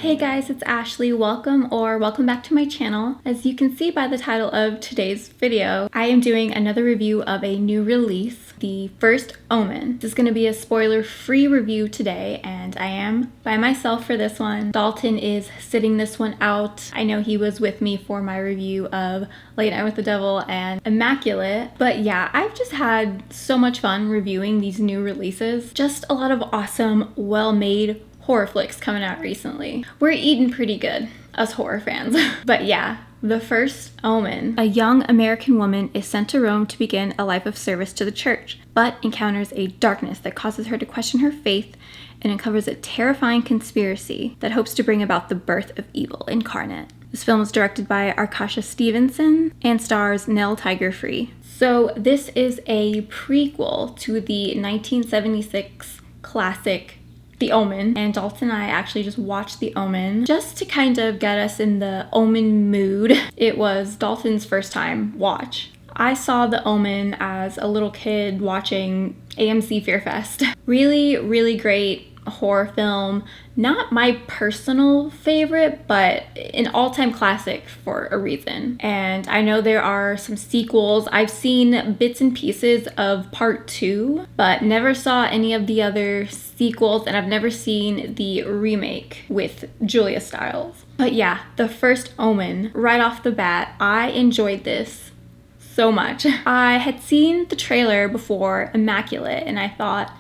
Hey guys, it's Ashley. Welcome back to my channel. As you can see by the title of today's video, I am doing another review of a new release, the first OMEN. This is going to be a spoiler-free review today, and I am by myself for this one. Dalton is sitting this one out. I know he was with me for my review of Late Night with the Devil and Immaculate, but yeah, I've just had so much fun reviewing these new releases. Just a lot of awesome, well-made horror flicks coming out recently. We're eating pretty good, us horror fans. But yeah, the first OMEN. A young American woman is sent to Rome to begin a life of service to the church, but encounters a darkness that causes her to question her faith and uncovers a terrifying conspiracy that hopes to bring about the birth of evil incarnate. This film is directed by Arkasha Stevenson and stars Nell Tiger-Free. So this is a prequel to the 1976 classic The Omen, and Dalton and I actually just watched The Omen just to kind of get us in the Omen mood. It was Dalton's first time watch. I saw The Omen as a little kid watching AMC Fear Fest. Really, really great horror film. Not my personal favorite, but an all-time classic for a reason. And I know there are some sequels. I've seen bits and pieces of part 2, but never saw any of the other sequels, and I've never seen the remake with Julia Stiles. But yeah, the first OMEN, right off the bat, I enjoyed this so much. I had seen the trailer before Immaculate, and I thought,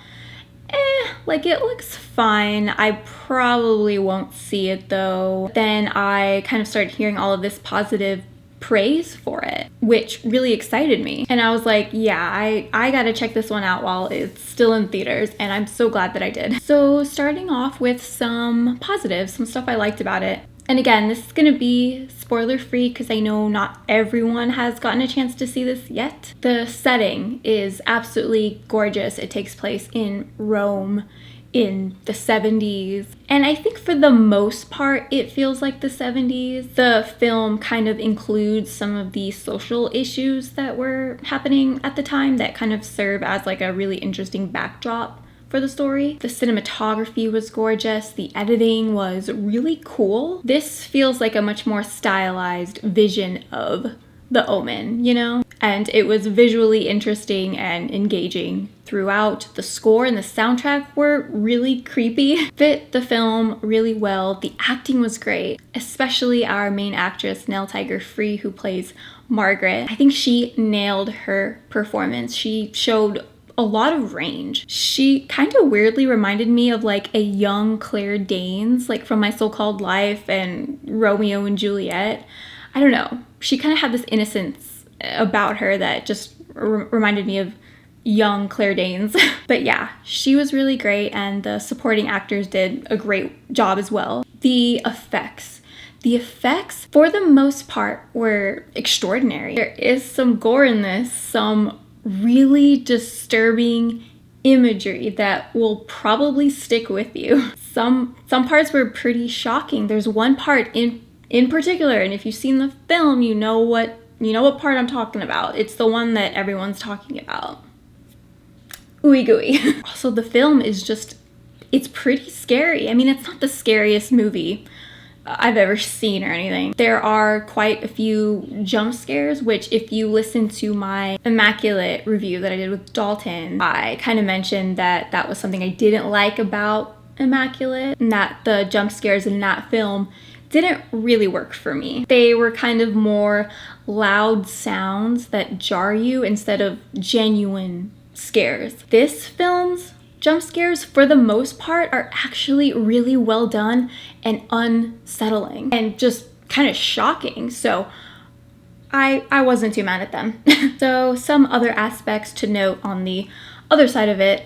like, it looks fine. I probably won't see it though. Then I kind of started hearing all of this positive praise for it, which really excited me. And I was like, yeah, I gotta check this one out while it's still in theaters, and I'm so glad that I did. So starting off with some positives, some stuff I liked about it. And again, this is gonna be spoiler-free because I know not everyone has gotten a chance to see this yet. The setting is absolutely gorgeous. It takes place in Rome in the 70s. And I think for the most part, it feels like the 70s. The film kind of includes some of the social issues that were happening at the time that kind of serve as like a really interesting backdrop for the story. The cinematography was gorgeous. The editing was really cool. This feels like a much more stylized vision of The Omen, you know? And it was visually interesting and engaging throughout. The score and the soundtrack were really creepy. Fit the film really well. The acting was great, especially our main actress, Nell Tiger-Free, who plays Margaret. I think she nailed her performance. She showed a lot of range. She kind of weirdly reminded me of like a young Claire Danes, like from My So-Called Life and Romeo and Juliet. I don't know. She kind of had this innocence about her that just reminded me of young Claire Danes. But yeah, she was really great, and the supporting actors did a great job as well. The effects, for the most part, were extraordinary. There is some gore in this, some really disturbing imagery that will probably stick with you. Some parts were pretty shocking. There's one part in particular, and if you've seen the film, you know what part I'm talking about. It's the one that everyone's talking about. Ooey gooey. Also, the film is just, it's pretty scary. I mean, it's not the scariest movie I've ever seen or anything. There are quite a few jump scares, which if you listen to my Immaculate review that I did with Dalton, I kind of mentioned that that was something I didn't like about Immaculate, and that the jump scares in that film didn't really work for me. They were kind of more loud sounds that jar you instead of genuine scares. This film's jump scares, for the most part, are actually really well done and unsettling and just kind of shocking. So I wasn't too mad at them. So some other aspects to note on the other side of it,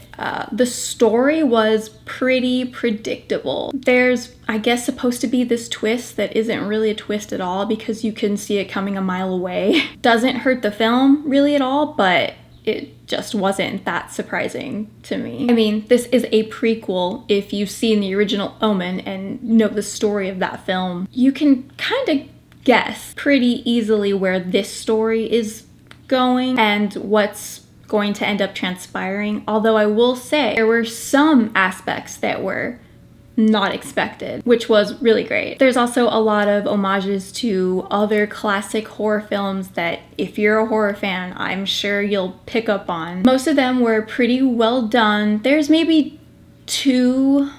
the story was pretty predictable. There's, I guess, supposed to be this twist that isn't really a twist at all because you can see it coming a mile away. Doesn't hurt the film really at all, but it just wasn't that surprising to me. I mean, this is a prequel. If you've seen the original Omen and know the story of that film, you can kind of guess pretty easily where this story is going and what's going to end up transpiring. Although I will say there were some aspects that were not expected, which was really great. There's also a lot of homages to other classic horror films that if you're a horror fan, I'm sure you'll pick up on. Most of them were pretty well done. There's maybe 2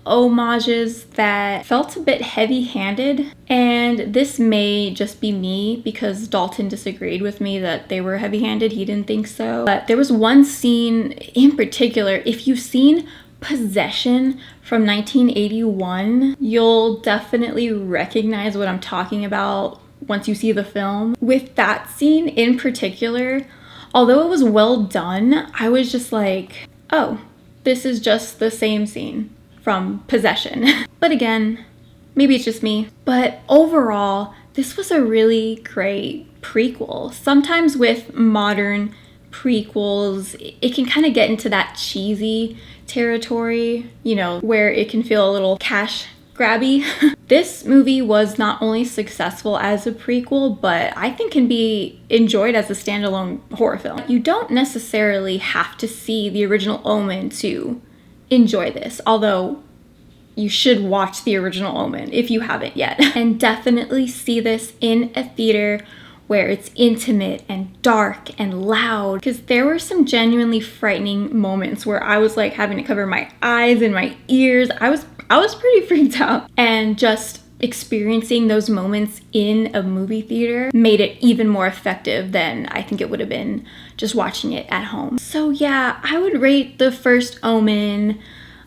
homages that felt a bit heavy-handed, and this may just be me because Dalton disagreed with me that they were heavy-handed. He didn't think so. But there was one scene in particular, if you've seen Possession from 1981, you'll definitely recognize what I'm talking about once you see the film. With that scene in particular, although it was well done, I was just like, oh, this is just the same scene from Possession. But again, maybe it's just me. But overall, this was a really great prequel. Sometimes with modern prequels, it can kind of get into that cheesy territory, you know, where it can feel a little cash grabby. This movie was not only successful as a prequel, but I think can be enjoyed as a standalone horror film. You don't necessarily have to see the original Omen to enjoy this, although you should watch the original Omen if you haven't yet. And definitely see this in a theater where it's intimate and dark and loud, because there were some genuinely frightening moments where I was like having to cover my eyes and my ears. I was pretty freaked out, and just experiencing those moments in a movie theater made it even more effective than I think it would have been just watching it at home. So yeah, I would rate the first Omen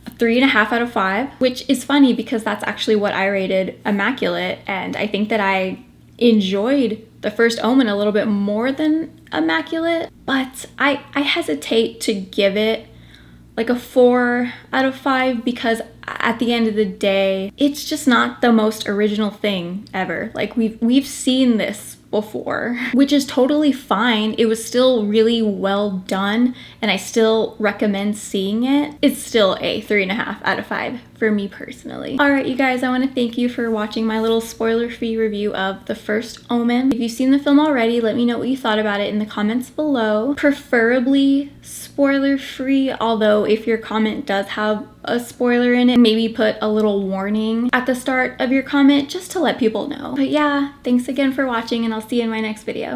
a 3.5 out of 5, which is funny because that's actually what I rated Immaculate, and I think that I enjoyed the first Omen a little bit more than Immaculate, but I hesitate to give it like a 4 out of 5 because at the end of the day, it's just not the most original thing ever. Like we've seen this before, which is totally fine. It was still really well done, and I still recommend seeing it. It's still a 3.5 out of 5 for me personally. All right, you guys, I want to thank you for watching my little spoiler-free review of the first Omen. If you've seen the film already, let me know what you thought about it in the comments below. Preferably spoiler-free, although if your comment does have a spoiler in it, maybe put a little warning at the start of your comment just to let people know. But yeah, thanks again for watching, and I'll see you in my next video.